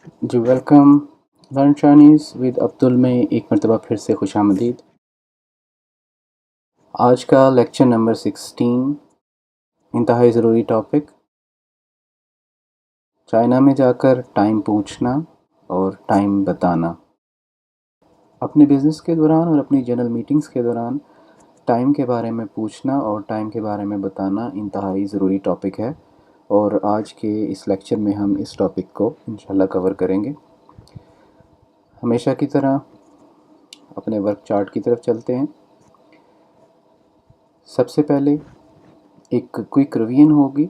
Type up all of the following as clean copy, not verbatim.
Ji welcome. Learn Chinese with Abdul में एक मरतबा फिर से खुशामदीद। आज का लेक्चर नंबर 16 इंतहाई ज़रूरी टॉपिक, चाइना में जाकर टाइम पूछना और टाइम बताना। अपने बिज़नेस के दौरान और अपनी जनरल मीटिंग्स के दौरान टाइम के बारे में पूछना और टाइम के बारे में बताना इंतहाई ज़रूरी टॉपिक है, और आज के इस लेक्चर में हम इस टॉपिक को इंशाल्लाह कवर करेंगे। हमेशा की तरह अपने वर्क चार्ट की तरफ चलते हैं। सबसे पहले एक क्विक रिवीजन होगी,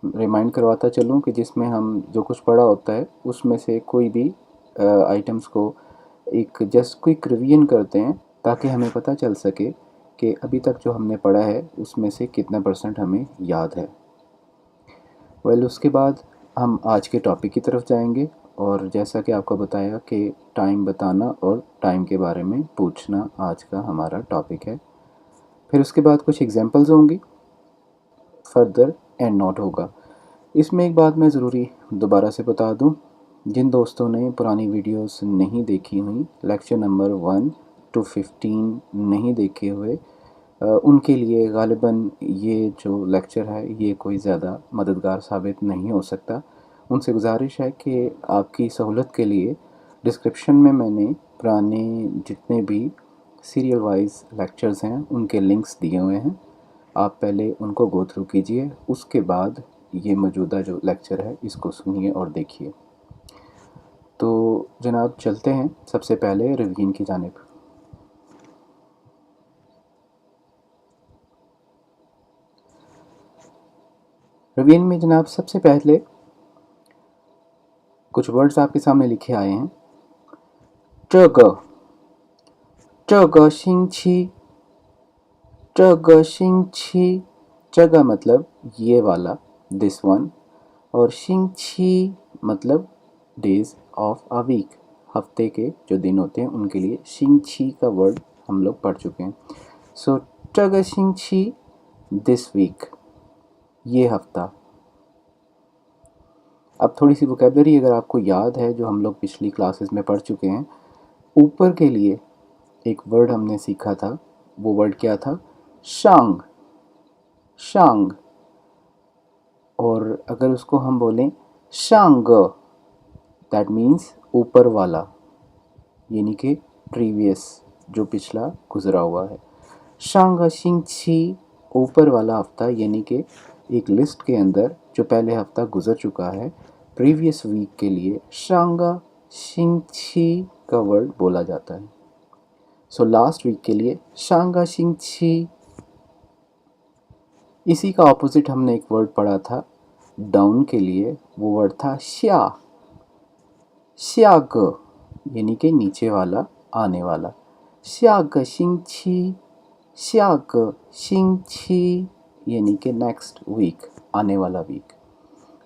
रिमाइंड करवाता चलूँ कि जिसमें हम जो कुछ पढ़ा होता है उसमें से कोई भी आइटम्स को एक जस्ट क्विक रिवीजन करते हैं, ताकि हमें पता चल सके कि अभी तक जो हमने पढ़ा है उसमें से कितना परसेंट हमें याद है। उसके बाद हम आज के टॉपिक की तरफ जाएंगे, और जैसा कि आपको बताया कि टाइम बताना और टाइम के बारे में पूछना आज का हमारा टॉपिक है। फिर उसके बाद कुछ एग्जांपल्स होंगी, फर्दर एंड नोट होगा। इसमें एक बात मैं ज़रूरी दोबारा से बता दूं, जिन दोस्तों ने पुरानी वीडियोस नहीं देखी हुई, लेक्चर नंबर 1 to 15 नहीं देखे हुए, उनके लिए गालिबन ये जो लेक्चर है ये कोई ज़्यादा मददगार साबित नहीं हो सकता। उनसे गुजारिश है कि आपकी सहूलत के लिए डिस्क्रिप्शन में मैंने पुराने जितने भी सीरियल वाइज लेक्चर्स हैं उनके लिंक्स दिए हुए हैं। आप पहले उनको गो थ्रू कीजिए, उसके बाद ये मौजूदा जो लेक्चर है इसको सुनिए और देखिए। तो जनाब चलते हैं सबसे पहले रिवीजन की जानिब। रिवीजन में जनाब सबसे पहले कुछ वर्ड्स आपके सामने लिखे आए हैं। 这个星期这个मतलब ये वाला, दिस वन, और शिंगची मतलब डेज ऑफ अ वीक, हफ्ते के जो दिन होते हैं उनके लिए शिंगची का वर्ड हम लोग पढ़ चुके हैं। सो 这个星期 दिस वीक, ये हफ्ता। अब थोड़ी सी वोकेबलरी अगर आपको याद है जो हम लोग पिछली क्लासेस में पढ़ चुके हैं, ऊपर के लिए एक वर्ड हमने सीखा था, वो वर्ड क्या था? शांग। शांग। और अगर उसको हम बोलें शांग, दैट मीन्स ऊपर वाला, यानी कि प्रीवियस, जो पिछला गुजरा हुआ है। शांग शिंगची, ऊपर वाला हफ्ता, यानी कि एक लिस्ट के अंदर जो पहले हफ्ता गुजर चुका है प्रीवियस वीक के लिए शांगा शिंगची का वर्ड बोला जाता है। सो लास्ट वीक के लिए शांगा शिंगची। इसी का ऑपोजिट हमने एक वर्ड पढ़ा था डाउन के लिए, वो वर्ड था श्या। श्याग, यानी कि नीचे वाला, आने वाला। श्याग शिंगची, श्याग शिंगची, यानी कि नेक्स्ट वीक, आने वाला वीक।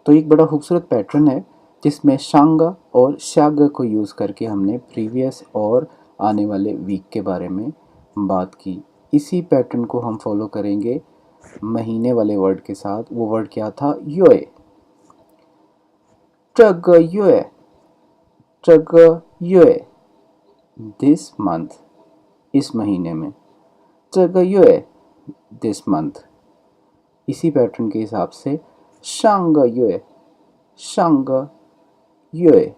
तो एक बड़ा खूबसूरत पैटर्न है जिसमें शांगा और श्याग को यूज़ करके हमने प्रीवियस और आने वाले वीक के बारे में बात की। इसी पैटर्न को हम फॉलो करेंगे महीने वाले वर्ड के साथ। वो वर्ड क्या था? युए। 这个月 这个月 दिस मंथ, इस महीने में। 这个月 दिस मंथ। इसी पैटर्न के हिसाब से 上个月 上个月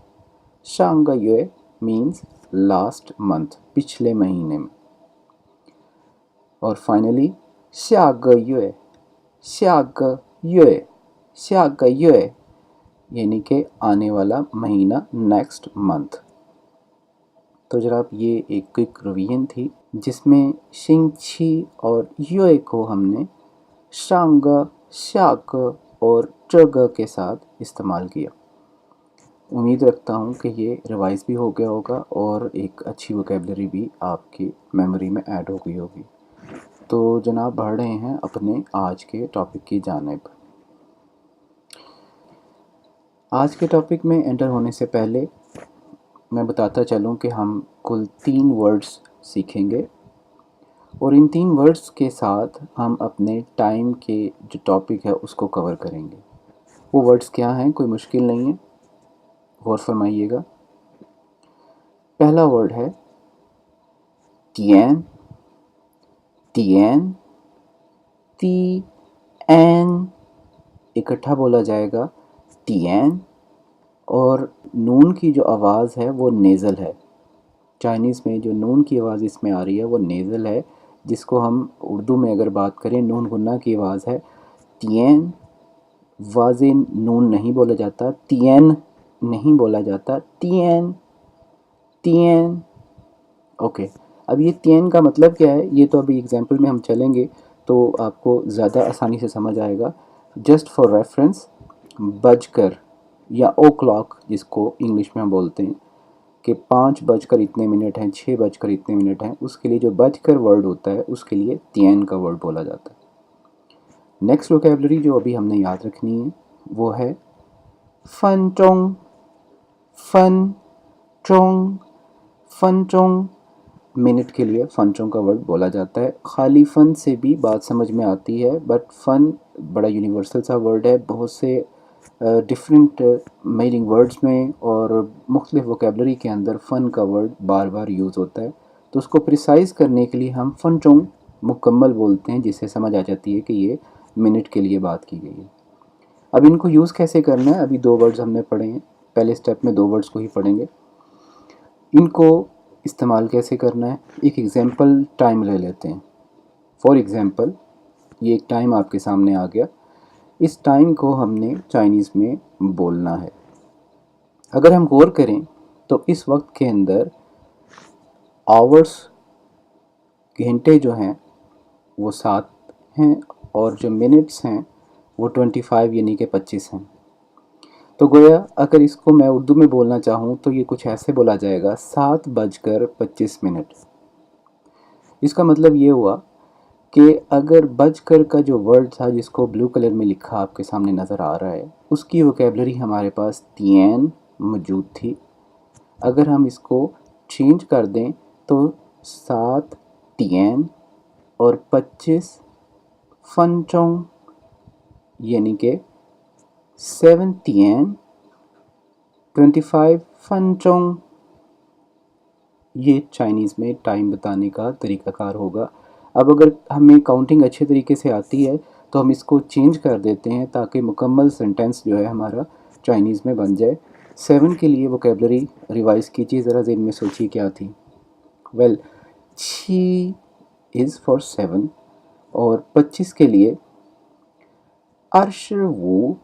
上个月 मीन्स लास्ट मंथ, पिछले महीने में। और फाइनली 下个月 下个月 下个月 यानी कि आने वाला महीना, नेक्स्ट मंथ। तो जनाब ये एक क्विक रिवीजन थी जिसमें शिंगची और युए को हमने शांग, शाक और चग के साथ इस्तेमाल किया। उम्मीद रखता हूँ कि ये रिवाइज भी हो गया होगा और एक अच्छी वोकेबलरी भी आपकी मेमोरी में ऐड हो गई होगी। तो जनाब बढ़ रहे हैं अपने आज के टॉपिक की जानिब। आज के टॉपिक में एंटर होने से पहले मैं बताता चलूँ कि हम कुल 3 वर्ड्स सीखेंगे, और इन 3 वर्ड्स के साथ हम अपने टाइम के जो टॉपिक है उसको कवर करेंगे। वो वर्ड्स क्या हैं? कोई मुश्किल नहीं है, गौर फरमाइएगा। पहला वर्ड है तिएन, तिएन, ती एन, इकट्ठा बोला जाएगा तिएन। और नून की जो आवाज़ है वो नेज़ल है। चाइनीज़ में जो नून की आवाज़ इसमें आ रही है वो नेज़ल है, जिसको हम उर्दू में अगर बात करें नून गुन्ना की आवाज़ है। तिएन वाज़े नून नहीं बोला जाता, तिएन नहीं बोला जाता, तिएन, तिएन। ओके, अब ये तिएन का मतलब क्या है, ये तो अभी एग्जांपल में हम चलेंगे तो आपको ज़्यादा आसानी से समझ आएगा। जस्ट फॉर रेफरेंस, बजकर या ओ क्लॉक जिसको इंग्लिश में हम बोलते हैं कि 5 बजकर इतने मिनट हैं, 6 बजकर इतने मिनट हैं, उसके लिए जो बजकर वर्ड होता है उसके लिए तिएन का वर्ड बोला जाता है। नेक्स्ट वोकेबलरी जो अभी हमने याद रखनी है वो है फन चोंग, फन चोंग, फन चोंग। मिनट के लिए फन चोंग का वर्ड बोला जाता है। खाली फ़न से भी बात समझ में आती है, बट फ़न बड़ा यूनिवर्सल सा वर्ड है। बहुत से डिफरेंट मीनिंग वर्ड्स में और मुख्तलिफ वोकेबलरी के अंदर फ़न का वर्ड बार बार यूज़ होता है। तो उसको प्रिसाइज़ करने के लिए हम फन चोंग मुकम्मल बोलते हैं, जिससे समझ आ जाती है कि ये मिनट के लिए बात की गई है। अब इनको यूज़ कैसे करना है, अभी 2 वर्ड्स हमने पढ़े हैं, पहले स्टेप में 2 वर्ड्स को ही पढ़ेंगे। इनको इस्तेमाल कैसे करना है, एक एग्जांपल टाइम ले लेते हैं। फॉर एग्जांपल, ये एक टाइम आपके सामने आ गया। इस टाइम को हमने चाइनीज़ में बोलना है। अगर हम गौर करें तो इस वक्त के अंदर आवर्स, घंटे जो हैं वो 7 हैं और जो मिनट्स हैं वो 25 यानी कि 25 हैं। तो गोया अगर इसको मैं उर्दू में बोलना चाहूँ तो ये कुछ ऐसे बोला जाएगा 7:25। इसका मतलब ये हुआ कि अगर बजकर का जो वर्ड था जिसको ब्लू कलर में लिखा आपके सामने नज़र आ रहा है, उसकी वोकेबलरी हमारे पास तिएन मौजूद थी। अगर हम इसको चेंज कर दें तो 7 तिएन और 25 फनचोंग, यानी कि 7 तिएन 25 फनचोंग। ये चाइनीज़ में टाइम बताने का तरीक़ाकार होगा। अब अगर हमें काउंटिंग अच्छे तरीके से आती है तो हम इसको चेंज कर देते हैं ताकि मुकम्मल सेंटेंस जो है हमारा चाइनीज़ में बन जाए। 7 के लिए वोकेबलरी रिवाइज़ कीजिए, ज़रा ज़हन में सोचिए क्या थी। वेल, छी इज़ फॉर 7 और 25 के लिए अर्श वो।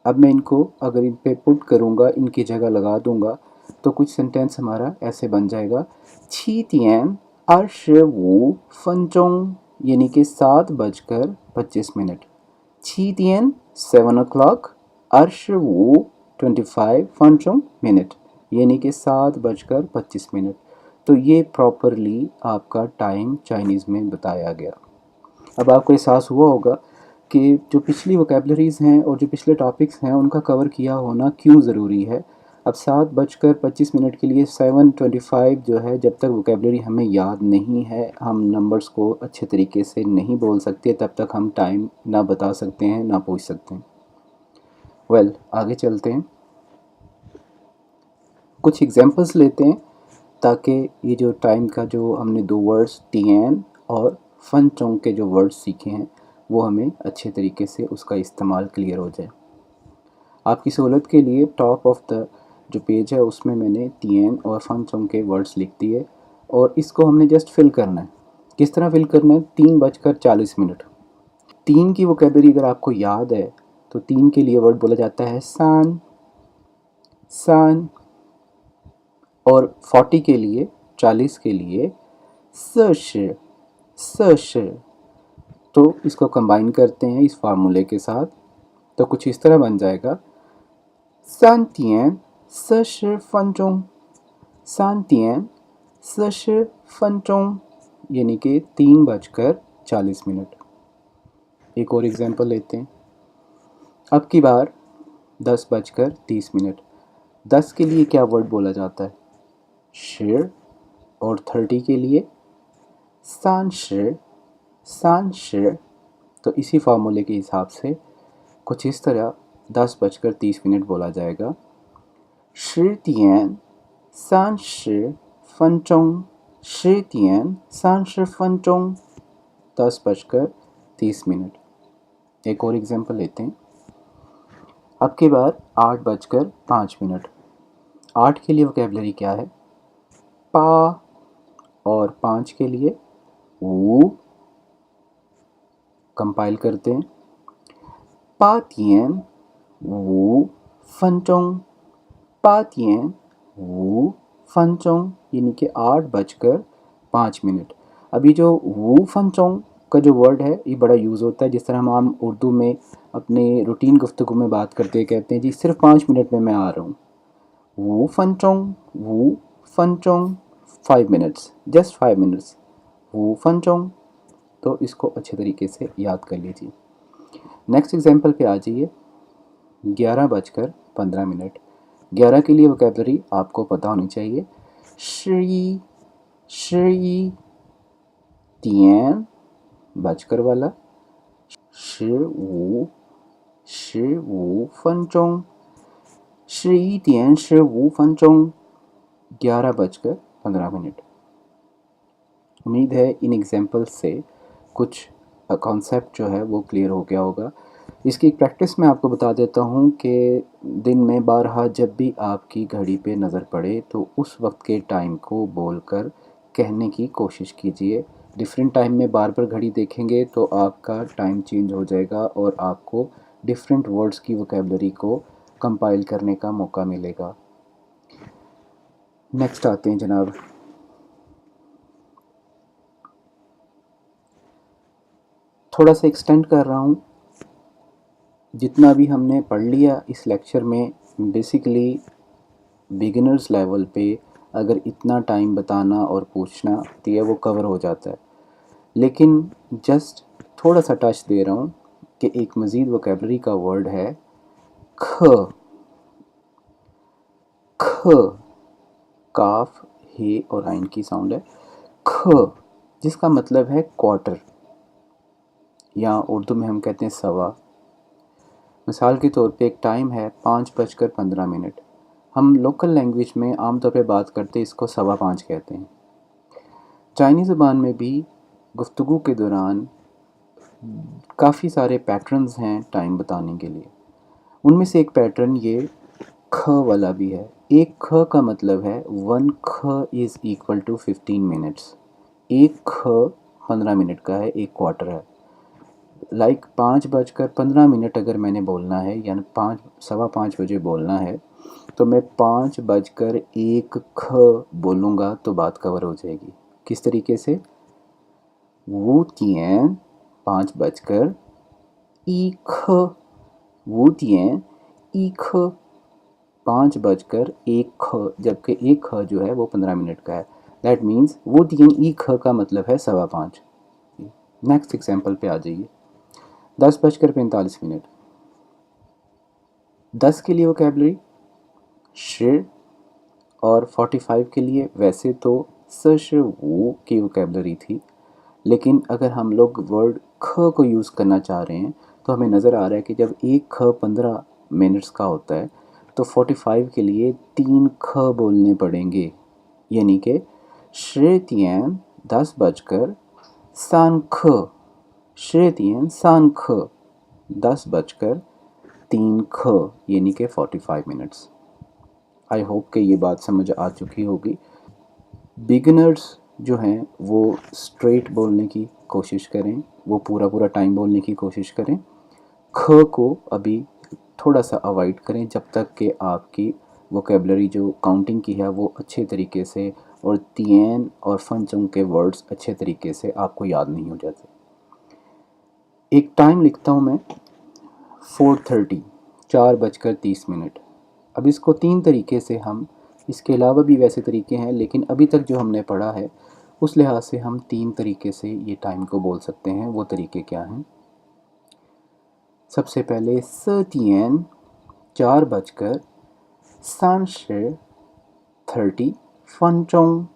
अब मैं इनको अगर इन पे पुट करूँगा, इनकी जगह लगा दूँगा तो कुछ सेंटेंस हमारा ऐसे बन जाएगा। छी तिएन अर्श वो फनचोंग, यानी कि 7:25। छी तिएन 7 o'clock, अर्श वो 25 फनचोंग मिनट, यानी कि 7:25। तो ये प्रॉपरली आपका टाइम चाइनीज़ में बताया गया। अब आपको एहसास हुआ होगा कि जो पिछली वोकेबलरीज़ हैं और जो पिछले टॉपिक्स हैं उनका कवर किया होना क्यों ज़रूरी है। अब 7:25 के लिए 7:25 जो है, जब तक वोकेबलरी हमें याद नहीं है, हम नंबर्स को अच्छे तरीके से नहीं बोल सकते, तब तक हम टाइम ना बता सकते हैं ना पूछ सकते हैं। वेल, आगे चलते हैं, कुछ एग्जांपल्स लेते हैं ताकि ये जो टाइम का जो हमने 2 वर्ड्स तिएन और फन चोंग के जो वर्ड्स सीखे हैं वो हमें अच्छे तरीके से उसका इस्तेमाल क्लियर हो जाए। आपकी सहूलत के लिए टॉप ऑफ द जो पेज है उसमें मैंने तिएन और फन चोंग के वर्ड्स लिख दिए और इसको हमने जस्ट फिल करना है। किस तरह फिल करना है? 3:40। 3 की वोकेबलरी अगर आपको याद है तो 3 के लिए वर्ड बोला जाता है सान, सान। और 40 के लिए, 40 के लिए सश, सश। तो इसको कंबाइन करते हैं इस फार्मूले के साथ तो कुछ इस तरह बन जाएगा सांतियन सश फनचोंग, सांतियन सश फनचोंग, यानी कि 3:40। एक और एग्जांपल लेते हैं। अब की बार 10:30। 10 के लिए क्या वर्ड बोला जाता है? शेर। और 30 के लिए सान शेर, सान शेर। तो इसी फार्मूले के हिसाब से कुछ इस तरह 10:30 बोला जाएगा। 10点30分钟10点30分钟 10 बजकर 30 मिनट। एक और एग्जांपल लेते हैं। अब की बार 8 बजकर 5 मिनट। 8 के लिए वोकैबुलरी क्या है? पा। और 5 के लिए ऊ। कंपाइल करते हैं। 8点5分钟 8点5分钟 यानी कि 8 बजकर 5 मिनट। अभी जो वो फनचोंग का जो वर्ड है ये बड़ा यूज़ होता है। जिस तरह हम आम उर्दू में अपने रूटीन गुफ्तगू में बात करते हैं, कहते हैं जी सिर्फ 5 मिनट में मैं आ रहा हूँ। वो फनचोंग 5 मिनट्स, जस्ट 5 मिनट्स, वो फनचोंग। तो इसको अच्छे तरीके से याद कर लीजिए। नेक्स्ट एग्जाम्पल पे आ जाइए। 11 बजकर 15 मिनट। 11 के लिए वोकैबुलरी आपको पता होनी चाहिए। 11点 बजकर वाला 15分钟 11点15分钟 11 बजकर 15 मिनट। उम्मीद है इन एग्जाम्पल से कुछ कॉन्सेप्ट जो है वो क्लियर हो गया होगा। इसकी एक प्रैक्टिस मैं आपको बता देता हूँ कि दिन में बारहा जब भी आपकी घड़ी पे नज़र पड़े तो उस वक्त के टाइम को बोलकर कहने की कोशिश कीजिए। डिफरेंट टाइम में बार बार घड़ी देखेंगे तो आपका टाइम चेंज हो जाएगा और आपको डिफरेंट वर्ड्स की वोकैबुलरी को कंपाइल करने का मौका मिलेगा। नेक्स्ट आते हैं जनाब। थोड़ा सा एक्सटेंड कर रहा हूँ। जितना भी हमने पढ़ लिया इस लेक्चर में, बेसिकली बिगिनर्स लेवल पे अगर इतना टाइम बताना और पूछना तो ये वो कवर हो जाता है। लेकिन जस्ट थोड़ा सा टच दे रहा हूँ कि एक मज़ीद वोकैबुलरी का वर्ड है ख। ख, काफ, हे और आइन की साउंड है ख, जिसका मतलब है क्वार्टर, या उर्दू में हम कहते हैं सवा। मिसाल के तौर पे एक टाइम है 5 बजकर 15 मिनट। हम लोकल लैंग्वेज में आमतौर पे बात करते इसको 5:15 कहते हैं। चाइनीज़ ज़बान में भी गुफ्तगू के दौरान काफ़ी सारे पैटर्न्स हैं टाइम बताने के लिए। उनमें से एक पैटर्न ये ख वाला भी है। एक ख का मतलब है 1 ख इज़ इक्वल टू 15 मिनट्स। एक ख 15 मिनट का है, एक क्वार्टर है। लाइक 5 बजकर 15 मिनट अगर मैंने बोलना है, यानी 5:15 बोलना है, तो मैं 5 बजकर 1 ख बोलूँगा तो बात कवर हो जाएगी। किस तरीके से? वो तियन 5 बजकर 1 ख, वो तियन 1 ख 5 बजकर 1 ख, जबकि 1 ख जो है वो 15 मिनट का है। दैट मीन्स वो तियन 1 ख का मतलब है 5:15। नेक्स्ट एग्जाम्पल पे आ जाइए। 10 बजकर 45 मिनट। 10 के लिए वोकैबुलरी श, और 45 के लिए वैसे तो स श वो की वोकैबुलरी थी, लेकिन अगर हम लोग वर्ड ख को यूज़ करना चाह रहे हैं तो हमें नज़र आ रहा है कि जब 1 ख 15 मिनट्स का होता है तो 45 के लिए 3 ख बोलने पड़ेंगे। यानी कि श्रेतियन 10 बजकर 3 ख, श्रेतियन 3 ख 10 बजकर 3 ख, यानी कि 45 मिनट्स। आई होप कि ये बात समझ आ चुकी होगी। बिगिनर्स जो हैं वो स्ट्रेट बोलने की कोशिश करें, वो पूरा पूरा टाइम बोलने की कोशिश करें। ख को अभी थोड़ा सा अवॉइड करें जब तक कि आपकी वोकेबलरी जो काउंटिंग की है वो अच्छे तरीके से, और तियन और फनचंग के वर्ड्स अच्छे तरीके से आपको याद नहीं हो जाते। एक टाइम लिखता हूँ मैं 4:30, 4 बजकर 30 मिनट। अब इसको 3 तरीके से हम, इसके अलावा भी वैसे तरीके हैं लेकिन अभी तक जो हमने पढ़ा है उस लिहाज से हम 3 तरीके से ये टाइम को बोल सकते हैं। वो तरीके क्या हैं? सबसे पहले सतियन 4 बजकर 30 फनचोंग,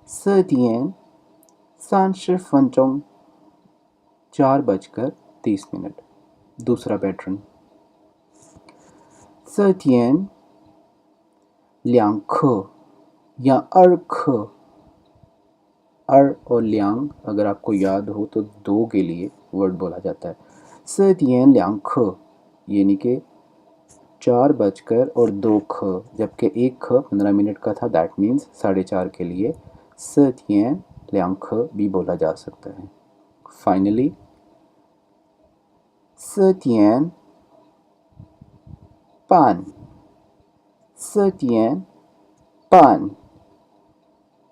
सतियन 30 फनचोंग 4 बजकर 30 मिनट। दूसरा पैटर्न सतियन 2课 या 2课। और ल्यांग अगर आपको याद हो तो 2 के लिए वर्ड बोला जाता है। 4点2刻 यानी कि 4:02 जबकि 1 15 मिनट का था, दैट मीन्स 4:30 के लिए 4点2भी बोला जा सकता है। फाइनली 4点半 4点半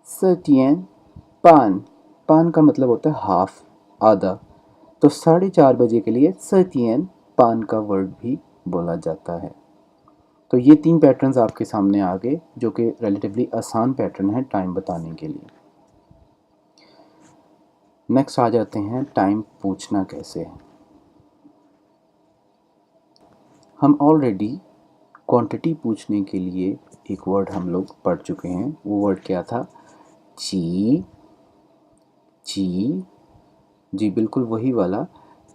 4点半 पान का मतलब होता है हाफ, आधा। तो 4:30 बजे के लिए 4点半 का वर्ड भी बोला जाता है। तो ये 3 पैटर्न्स आपके सामने आ गए जो कि रिलेटिवली आसान पैटर्न है टाइम बताने के लिए। नेक्स्ट आ जाते हैं टाइम पूछना कैसे है। हम ऑलरेडी क्वांटिटी पूछने के लिए एक वर्ड हम लोग पढ़ चुके हैं। वो वर्ड क्या था? जी बिल्कुल वही वाला,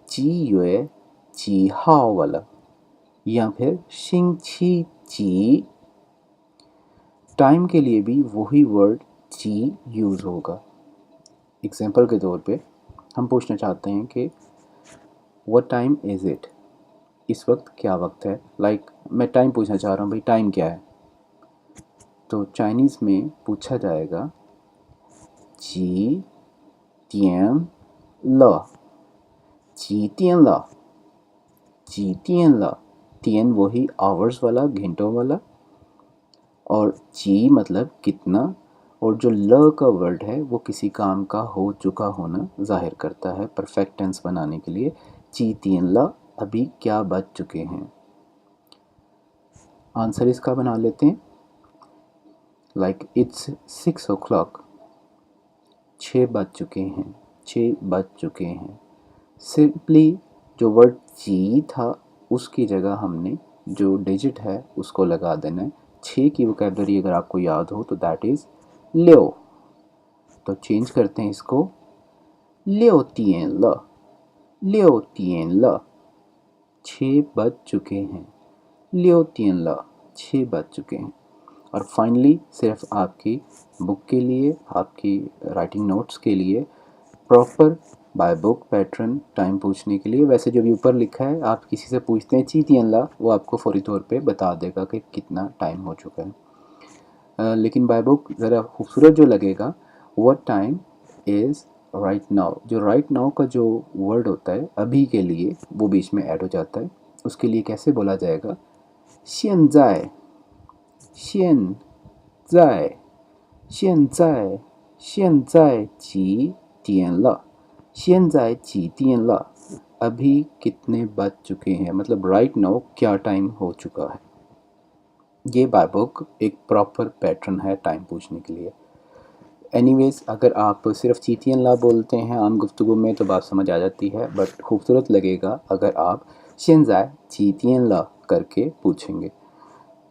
जी युए जी हाओ वाला, या फिर शिंग छी जी। टाइम के लिए भी वही वर्ड जी यूज़ होगा। एग्जाम्पल के तौर पे हम पूछना चाहते हैं कि व्हाट टाइम इज़ इट, इस वक्त क्या वक्त है। लाइक मैं टाइम पूछना चाह रहा हूँ, भाई टाइम क्या है, तो चाइनीज़ में पूछा जाएगा जी तियन ल, जी तियन ल, जी तियन ल। तियन वही आवर्स वाला, घंटों वाला, और जी मतलब कितना, और जो ल का वर्ड है वो किसी काम का हो चुका होना जाहिर करता है परफेक्ट टेंस बनाने के लिए। जी तियन ल, अभी क्या बज चुके हैं। आंसर इसका बना लेते हैं, लाइक इट्स 6 o'clock, 6 बज चुके हैं, 6 बज चुके हैं। सिंपली जो वर्ड जी था उसकी जगह हमने जो डिजिट है उसको लगा देना है। 6 की वोकैबुलरी अगर आपको याद हो तो दैट इज़ ल्यो। तो चेंज करते हैं इसको, ल्यो तियन ल, ल्यो तियन ल, 6 बज चुके हैं, ल्यो तियन ल, 6 बज चुके हैं। और फाइनली सिर्फ आपकी बुक के लिए, आपकी राइटिंग नोट्स के लिए proper by book pattern time पूछने के लिए, वैसे जो भी ऊपर लिखा है आप किसी से पूछते हैं ची तियन ला, वो आपको फौरी तौर पे बता देगा कि कितना टाइम हो चुका है। लेकिन बाय बुक ज़रा खूबसूरत जो लगेगा, what time is right now. जो राइट नाउ का जो वर्ड होता है अभी के लिए, वो बीच में ऐड हो जाता है। उसके लिए कैसे बोला जाएगा? 现在 现在 现在 现在几点了 现在几点了 अभी कितने बज चुके हैं, मतलब राइट नाउ क्या टाइम हो चुका है। ये बाय बुक एक प्रॉपर पैटर्न है टाइम पूछने के लिए। एनीवेज अगर आप सिर्फ चीतियन ला बोलते हैं आम गुफ्तगू में तो बात समझ आ जाती है, बट खूबसूरत लगेगा अगर आप 现在 चीतियन ला करके पूछेंगे।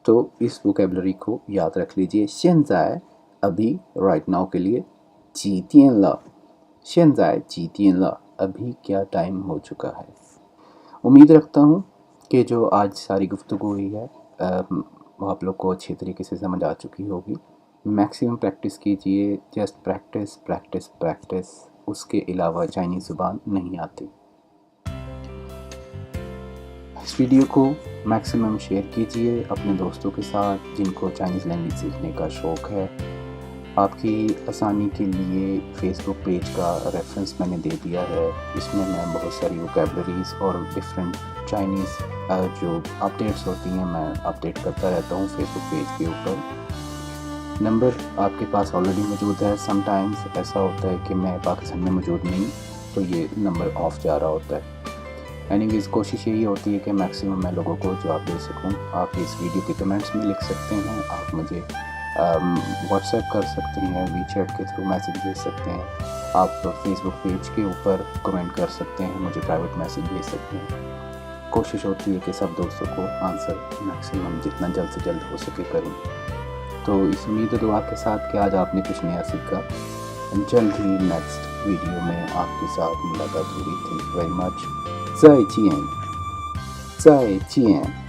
तो इस वोकेबलरी को याद रख लीजिए। 现在 अभी राइट नाउ के लिए, 几点了 现在几点了 अभी क्या टाइम हो चुका है। उम्मीद रखता हूँ कि जो आज सारी गुफ्तगू हुई है वो आप लोग को अच्छी तरीके से समझ आ चुकी होगी। मैक्सिमम प्रैक्टिस कीजिए, जस्ट प्रैक्टिस प्रैक्टिस प्रैक्टिस, उसके अलावा चाइनीज़ ज़ुबान नहीं आती। इस वीडियो को मैक्सिमम शेयर कीजिए अपने दोस्तों के साथ जिनको चाइनीज़ लैंग्वेज सीखने का शौक़ है। आपकी आसानी के लिए फेसबुक पेज का रेफरेंस मैंने दे दिया है। इसमें मैं बहुत सारी वोकैबलरीज़ और डिफरेंट चाइनीज़ जो अपडेट्स होती हैं मैं अपडेट करता रहता हूँ फेसबुक पेज के ऊपर। नंबर आपके पास ऑलरेडी मौजूद है। समटाइम्स ऐसा होता है कि मैं पाकिस्तान में मौजूद नहीं तो ये नंबर ऑफ जा रहा होता है। एनीवेज़ कोशिश यही होती है कि मैक्सिमम मैं लोगों को जवाब दे सकूं। आप इस वीडियो के कमेंट्स में लिख सकते हैं, आप मुझे व्हाट्सएप कर सकते हैं, वीचैट के थ्रू मैसेज भेज सकते हैं, आप फेसबुक पेज के ऊपर कमेंट कर सकते हैं, मुझे प्राइवेट मैसेज भेज सकते हैं। कोशिश होती है कि सब दोस्तों को आंसर मैक्सिमम जितना जल्द से जल्द हो सके करूँ। तो इस उम्मीद दुआ के साथ कि आज आपने कुछ नया सीखा। जल्द ही नेक्स्ट वीडियो में आपके साथ मुलाकात होगी। Thank you very much. 再见，再见。